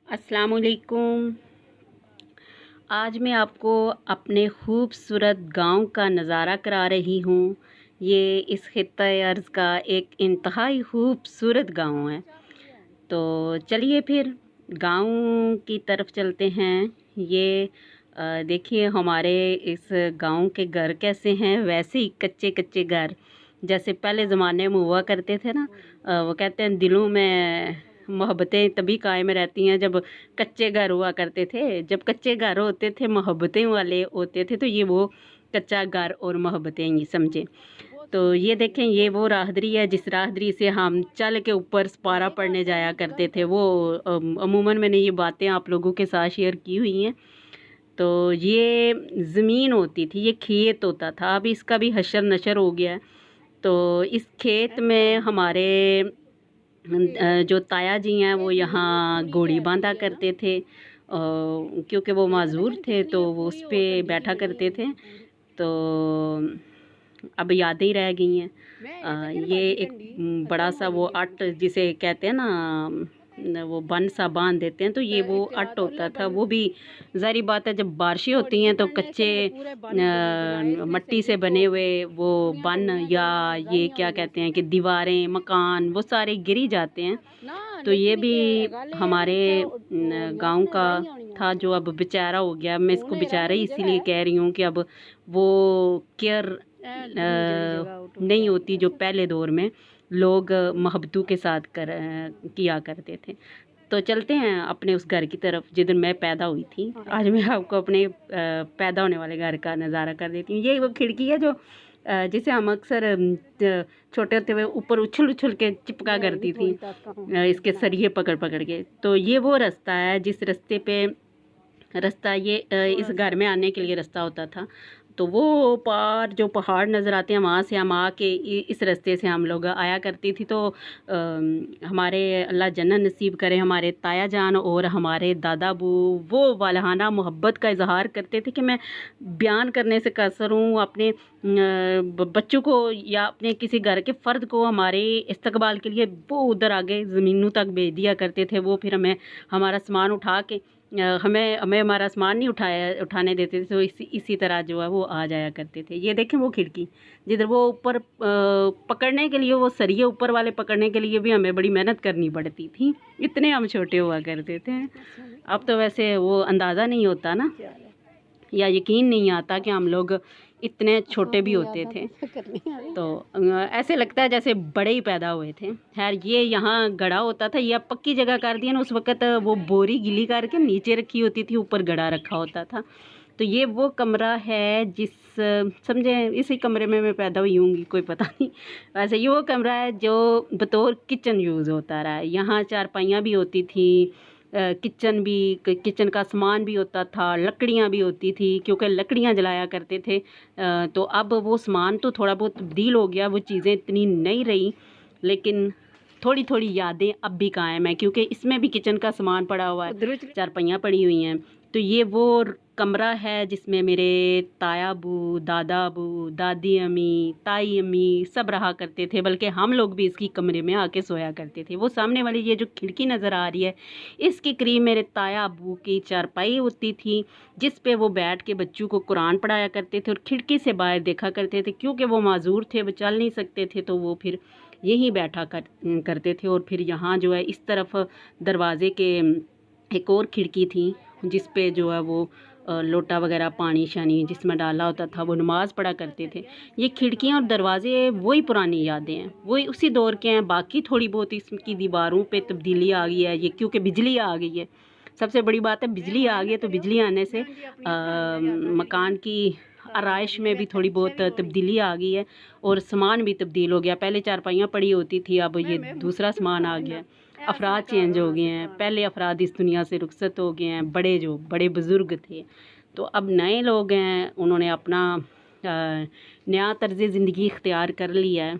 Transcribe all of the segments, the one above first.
अस्सलाम वालेकुम। आज मैं आपको अपने खूबसूरत गांव का नज़ारा करा रही हूँ। ये इस खित्ते अर्ज़ का एक इंतहाई खूबसूरत गांव है। तो चलिए फिर गांव की तरफ चलते हैं। ये देखिए हमारे इस गांव के घर कैसे हैं, वैसे ही कच्चे कच्चे घर जैसे पहले ज़माने में हुआ करते थे ना। वो कहते हैं दिलों में मोहब्बतें तभी कायम रहती हैं जब कच्चे घर हुआ करते थे। जब कच्चे घर होते थे, मोहब्बतें वाले होते थे, तो ये वो कच्चा घर और मोहब्बतें ही समझे। तो ये देखें, ये वो राहदरी है जिस राहदरी से हम चल के ऊपर सपारा पढ़ने जाया करते थे। वो अमूमन मैंने ये बातें आप लोगों के साथ शेयर की हुई हैं। तो ये ज़मीन होती थी, ये खेत होता था। अभी इसका भी हशर नशर हो गया है। तो इस खेत में हमारे जो ताया जी हैं वो यहाँ घोड़ी बांधा करते थे, क्योंकि वो माजूर थे तो वो उस पे बैठा करते थे। तो अब यादें ही रह गई हैं। ये एक बड़ा सा वो अट जिसे कहते हैं ना, वो बन सा बांध देते हैं, तो ये वो अट होता था। वो भी ज़ाहिर बात है जब बारिशें होती हैं तो कच्चे मट्टी से बने हुए वो बन या ये क्या कहते हैं कि दीवारें मकान वो सारे गिरी जाते हैं। तो ये भी हमारे गांव का था जो अब बेचारा हो गया। मैं इसको बेचारा ही इसीलिए कह रही हूँ कि अब वो केयर नहीं होती जो पहले दौर में लोग मोहब्बतों के साथ किया करते थे। तो चलते हैं अपने उस घर की तरफ जिधर मैं पैदा हुई थी। आज मैं आपको अपने पैदा होने वाले घर का नज़ारा कर देती हूँ। ये वो खिड़की है जो जिसे हम अक्सर छोटे होते हुए ऊपर उछल उछल के चिपका करती थी, इसके सरिये पकड़ पकड़ के। तो ये वो रास्ता है जिस रास्ते पे ये इस घर में आने के लिए रास्ता होता था। तो वो पार जो पहाड़ नज़र आते हैं वहाँ से हम आके इस रास्ते से हम लोग आया करती थी। तो हमारे अल्लाह जन्नत नसीब करे, हमारे ताया जान और हमारे दादा बू वो वालहाना मोहब्बत का इजहार करते थे कि मैं बयान करने से कसर हूँ। अपने बच्चों को या अपने किसी घर के फ़र्द को हमारे इस्तकबाल के लिए वो उधर आगे ज़मीनों तक भेज दिया करते थे। वो फिर हमें हमारा सामान उठा के हमें हमें हमारा सामान नहीं उठाने देते थे। तो इसी तरह जो है वो आ जाया करते थे। ये देखें वो खिड़की जिधर वो ऊपर पकड़ने के लिए, वो सरिये ऊपर वाले पकड़ने के लिए भी हमें बड़ी मेहनत करनी पड़ती थी। इतने हम छोटे हुआ करते थे। अब तो वैसे वो अंदाज़ा नहीं होता ना, या यकीन नहीं आता कि हम लोग इतने छोटे भी होते थे। तो ऐसे लगता है जैसे बड़े ही पैदा हुए थे। खैर ये यहाँ गड़ा होता था, ये अब पक्की जगह कर दिया ना। उस वक़्त वो बोरी गीली करके नीचे रखी होती थी, ऊपर गड़ा रखा होता था। तो ये वो कमरा है जिस समझे इसी कमरे में मैं पैदा हुई होंगी, कोई पता नहीं। वैसे ये वो कमरा है जो बतौर किचन यूज़ होता रहा है। यहाँ चारपाइयाँ भी होती थी, किचन का सामान भी होता था, लकड़ियाँ भी होती थी क्योंकि लकड़ियाँ जलाया करते थे। तो अब वो सामान तो थोड़ा बहुत तब्दील हो गया, वो चीज़ें इतनी नहीं रही, लेकिन थोड़ी थोड़ी यादें अब भी कायम है क्योंकि इसमें भी किचन का सामान पड़ा हुआ है, चारपाइयाँ पड़ी हुई हैं। तो ये वो कमरा है जिसमें मेरे ताया बू, दादा बू, दादी अम्मी, ताई अम्मी सब रहा करते थे। बल्कि हम लोग भी इसकी कमरे में आके सोया करते थे। वो सामने वाली ये जो खिड़की नज़र आ रही है, इसके करीब मेरे ताया अबू की चारपाई होती थी जिस पे वो बैठ के बच्चों को कुरान पढ़ाया करते थे और खिड़की से बाहर देखा करते थे। क्योंकि वो माजूर थे, वो चल नहीं सकते थे, तो वो फिर यहीं बैठा करते थे। और फिर यहाँ जो है इस तरफ दरवाज़े के एक और खिड़की थी जिस पे जो है वो लोटा वगैरह पानी शानी जिसमें डाला होता था, वो नमाज़ पढ़ा करते थे। ये खिड़कियाँ और दरवाज़े वही पुरानी यादें हैं, वही उसी दौर के हैं। बाकी थोड़ी बहुत इसकी दीवारों पे तब्दीली आ गई है, ये क्योंकि बिजली आ गई है। सबसे बड़ी बात है बिजली आ गई है। तो बिजली आने से मकान की आराइश में भी थोड़ी बहुत तब्दीली आ गई है और सामान भी तब्दील हो गया। पहले चारपाइयाँ पड़ी होती थी, अब ये दूसरा सामान आ गया। अफराद चेंज हो गए हैं, पहले अफराद इस दुनिया से रुखसत हो गए हैं, बड़े बुज़ुर्ग थे। तो अब नए लोग हैं, उन्होंने अपना नया तर्ज़ ज़िंदगी इख्तियार कर लिया है।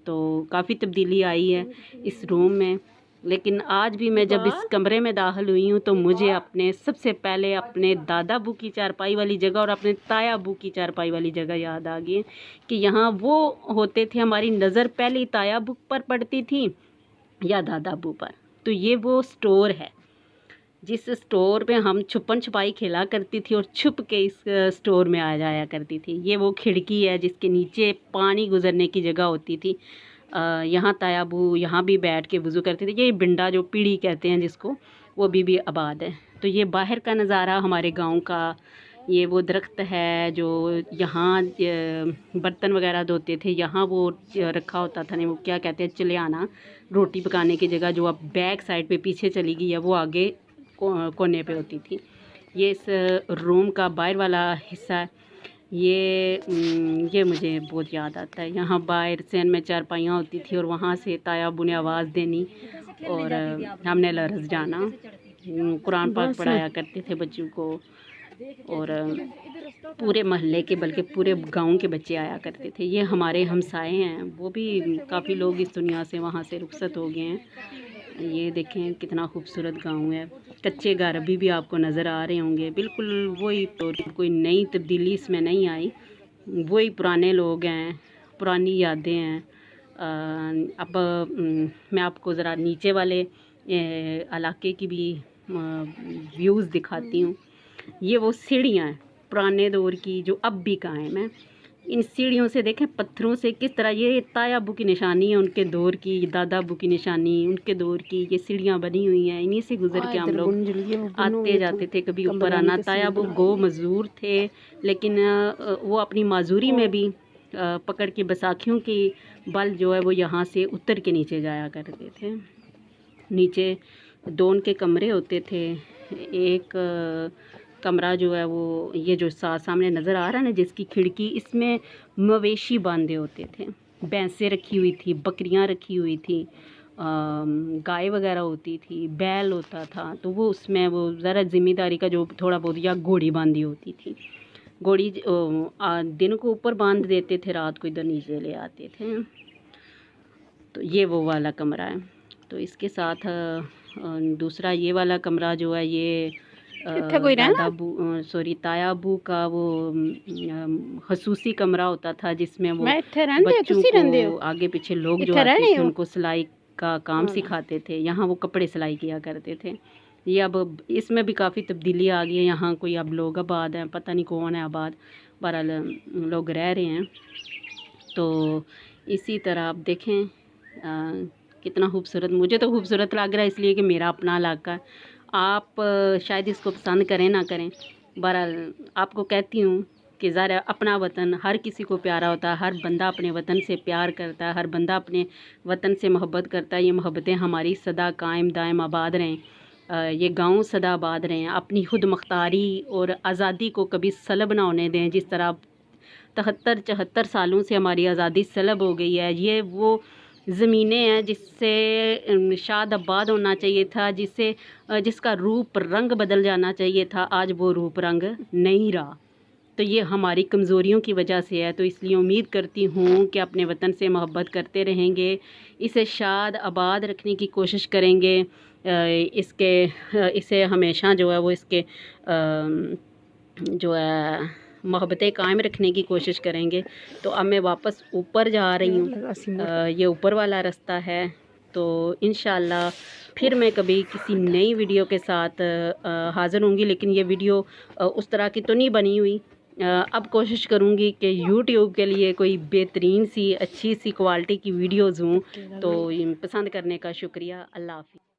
तो काफ़ी तब्दीली आई है इस रूम में। लेकिन आज भी मैं जब इस कमरे में दाखिल हुई हूँ तो मुझे सबसे पहले अपने दादा बू की चारपाई वाली जगह और अपने ताया बू की चारपाई वाली जगह याद आ गई कि यहाँ वो होते थे। हमारी नज़र पहले ताया बू पर पड़ती थी या दादा बू पर। तो ये वो स्टोर है जिस स्टोर में हम छुपन छुपाई खेला करती थी और छुप के इस स्टोर में आ जाया करती थी। ये वो खिड़की है जिसके नीचे पानी गुजरने की जगह होती थी। यहाँ तायाबू यहाँ भी बैठ के वज़ू करते थे। ये बिंडा जो पीढ़ी कहते हैं जिसको, वो भी आबाद है। तो ये बाहर का नज़ारा हमारे गांव का। ये वो दरख्त है जो यहाँ बर्तन वगैरह धोते थे, यहाँ वो रखा होता था, नहीं वो क्या कहते हैं, चलियाना, रोटी पकाने की जगह जो अब बैक साइड पे पीछे चली गई है, वो आगे कोने पे होती थी। ये इस रूम का बाहर वाला हिस्सा है। ये मुझे बहुत याद आता है। यहाँ बाहर सेन में चारपाइयाँ होती थी और वहाँ से तायाबू ने आवाज़ देनी और हमने लरस जाना। कुरान पाक पढ़ाया करते थे बच्चों को और पूरे मोहल्ले के बल्कि पूरे गांव के बच्चे आया करते थे। ये हमारे हमसाए हैं, वो भी काफ़ी लोग इस दुनिया से वहाँ से रुखसत हो गए हैं। ये देखें कितना खूबसूरत गांव है। कच्चे घर अभी भी आपको नज़र आ रहे होंगे, बिल्कुल वही, तो कोई नई तब्दीली इसमें नहीं आई, वही पुराने लोग हैं, पुरानी यादें हैं। अब मैं आपको ज़रा नीचे वाले इलाके की भी व्यूज़ दिखाती हूँ। ये वो सीढ़ियाँ हैं पुराने दौर की जो अब भी कायम है। इन सीढ़ियों से देखें पत्थरों से किस तरह, ये तायाबू की निशानी है उनके दौर की, दादाबू की निशानी उनके दौर की। ये सीढ़ियाँ बनी हुई हैं, इन्हीं से गुजर के हम लोग आते जाते थे। कभी ऊपर आना, तायाबू गो मजदूर थे, लेकिन वो अपनी माजूरी में भी पकड़ के बैसाखियों की बल जो है वो यहाँ से उतर के नीचे जाया करते थे। नीचे दो उनके कमरे होते थे। एक कमरा जो है वो ये जो सामने नज़र आ रहा है ना, जिसकी खिड़की, इसमें मवेशी बांधे होते थे। भैंसें रखी हुई थी, बकरियां रखी हुई थी, गाय वगैरह होती थी, बैल होता था। तो वो उसमें वो ज़रा ज़िम्मेदारी का जो थोड़ा बहुत, या घोड़ी बांधी होती थी। घोड़ी दिन को ऊपर बांध देते थे, रात को इधर नीचे ले आते थे। तो ये वो वाला कमरा है। तो इसके साथ दूसरा ये वाला कमरा जो है, ये तायाबू का वो खसूसी कमरा होता था, जिसमें वो बच्चों को आगे पीछे लोग जो आते थे उनको सिलाई का काम सिखाते थे। यहाँ वो कपड़े सिलाई किया करते थे। ये अब इसमें भी काफ़ी तब्दीली आ गई है। यहाँ कोई अब लोग आबाद हैं, पता नहीं कौन है आबाद, बहरहाल लोग रह रहे हैं। तो इसी तरह आप देखें कितना खूबसूरत, मुझे तो खूबसूरत लग रहा है इसलिए कि मेरा अपना इलाका है। आप शायद इसको पसंद करें ना करें, बहरहाल आपको कहती हूँ कि ज़रा अपना वतन हर किसी को प्यारा होता है। हर बंदा अपने वतन से प्यार करता है, हर बंदा अपने वतन से मोहब्बत करता है। ये मोहब्बतें हमारी सदा कायम दायम आबाद रहें, ये गांव सदा आबाद रहें। अपनी खुद मुख्तारी और आज़ादी को कभी सलब ना होने दें। जिस तरह 73-74 सालों से हमारी आज़ादी सलब हो गई है, ये वो ज़मीनें हैं जिससे शाद आबाद होना चाहिए था, जिसका रूप रंग बदल जाना चाहिए था। आज वो रूप रंग नहीं रहा। तो ये हमारी कमज़ोरियों की वजह से है। तो इसलिए उम्मीद करती हूँ कि अपने वतन से मोहब्बत करते रहेंगे, इसे शाद आबाद रखने की कोशिश करेंगे। इसे हमेशा जो है वो इसके जो है मोहब्बतें कायम रखने की कोशिश करेंगे। तो अब मैं वापस ऊपर जा रही हूँ, ये ऊपर वाला रास्ता है। तो इंशाल्लाह फिर मैं कभी किसी नई वीडियो के साथ हाज़िर होंगी। लेकिन ये वीडियो उस तरह की तो नहीं बनी हुई। अब कोशिश करूँगी कि YouTube के लिए कोई बेहतरीन सी अच्छी सी क्वालिटी की वीडियोज़ हों। तो पसंद करने का शुक्रिया। अल्लाह हाफ़िज़।